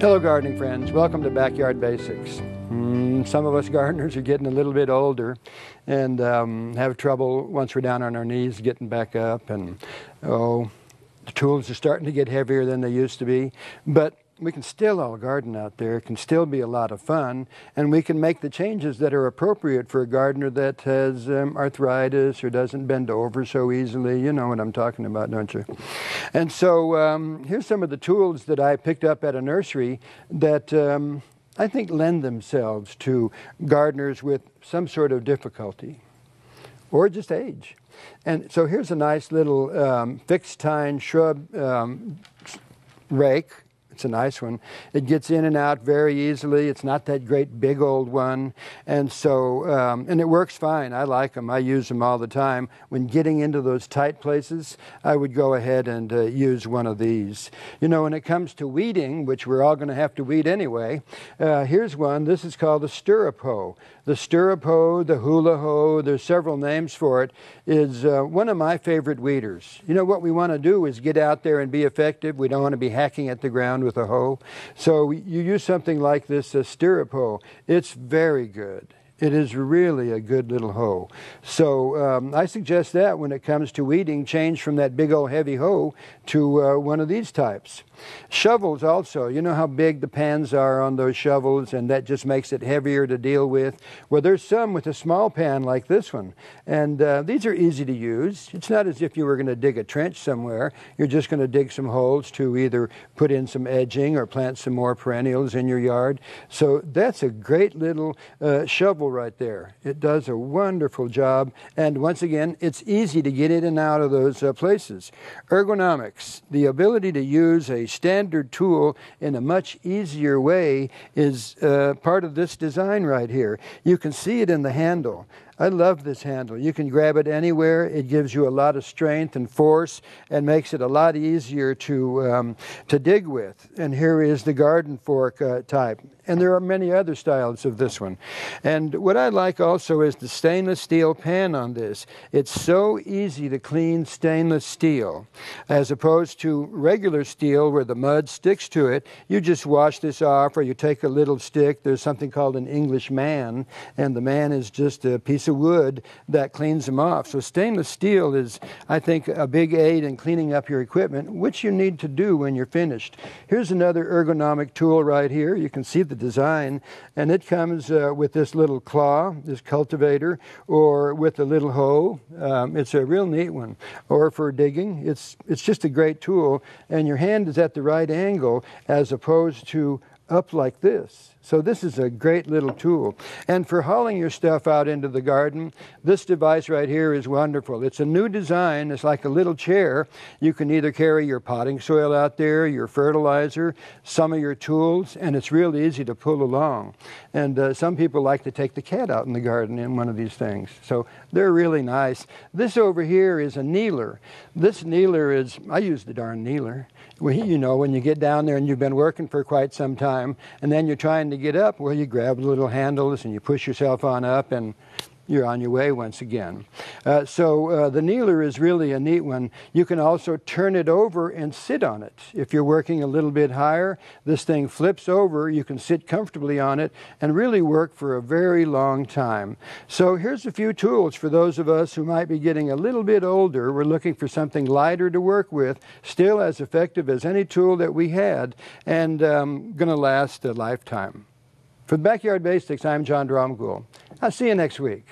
Hello gardening friends, welcome to Backyard Basics. Some of us gardeners are getting a little bit older and have trouble once we're down on our knees getting back up, and the tools are starting to get heavier than they used to be. But we can still all garden out there. It can still be a lot of fun, and we can make the changes that are appropriate for a gardener that has arthritis or doesn't bend over so easily. You know what I'm talking about, don't you? And so here's some of the tools that I picked up at a nursery that I think lend themselves to gardeners with some sort of difficulty or just age. And so here's a nice little fixed tine shrub rake. It's a nice one. It gets in and out very easily. It's not that great big old one. And so, and it works fine. I like them. I use them all the time. When getting into those tight places, I would go ahead and use one of these. You know, when it comes to weeding, which we're all going to have to weed anyway, here's one. This is called the stirrup hoe. The stirrup hoe, the hula hoe, there's several names for it, is one of my favorite weeders. You know, what we want to do is get out there and be effective. We don't want to be hacking at the ground with a hoe. So you use something like this stirrup hoe. It's very good. It is really a good little hoe. So I suggest that when it comes to weeding, change from that big old heavy hoe to one of these types. Shovels also, you know how big the pans are on those shovels, and that just makes it heavier to deal with. Well, there's some with a small pan like this one, and these are easy to use. It's not as if you were going to dig a trench somewhere. You're just going to dig some holes to either put in some edging or plant some more perennials in your yard. So that's a great little shovel right there. It does a wonderful job, and once again, it's easy to get in and out of those places. Ergonomics, the ability to use a standard tool in a much easier way, is part of this design right here. You can see it in the handle. I love this handle. You can grab it anywhere. It gives you a lot of strength and force and makes it a lot easier to dig with. And here is the garden fork type. And there are many other styles of this one. And what I like also is the stainless steel pan on this. It's so easy to clean stainless steel. As opposed to regular steel where the mud sticks to it, you just wash this off, or you take a little stick. There's something called an English man, and the man is just a piece of wood that cleans them off. So stainless steel is, I think, a big aid in cleaning up your equipment, which you need to do when you're finished. Here's another ergonomic tool right here. You can see the design, and it comes with this little claw, this cultivator, or with a little hoe. It's a real neat one. Or for digging, it's just a great tool, and your hand is at the right angle as opposed to up like this. So this is a great little tool. And for hauling your stuff out into the garden, this device right here is wonderful. It's a new design. It's like a little chair. You can either carry your potting soil out there, your fertilizer, some of your tools, and it's real easy to pull along. And some people like to take the cat out in the garden in one of these things. So they're really nice. This over here is a kneeler. This kneeler is, I use the darn kneeler. Well, you know, when you get down there and you've been working for quite some time, and then you're trying to get up, well, you grab the little handles and you push yourself on up, and you're on your way once again. So the kneeler is really a neat one. You can also turn it over and sit on it. If you're working a little bit higher, this thing flips over. You can sit comfortably on it and really work for a very long time. So here's a few tools for those of us who might be getting a little bit older. We're looking for something lighter to work with, still as effective as any tool that we had, and going to last a lifetime. For Backyard Basics, I'm John Dromgoole. I'll see you next week.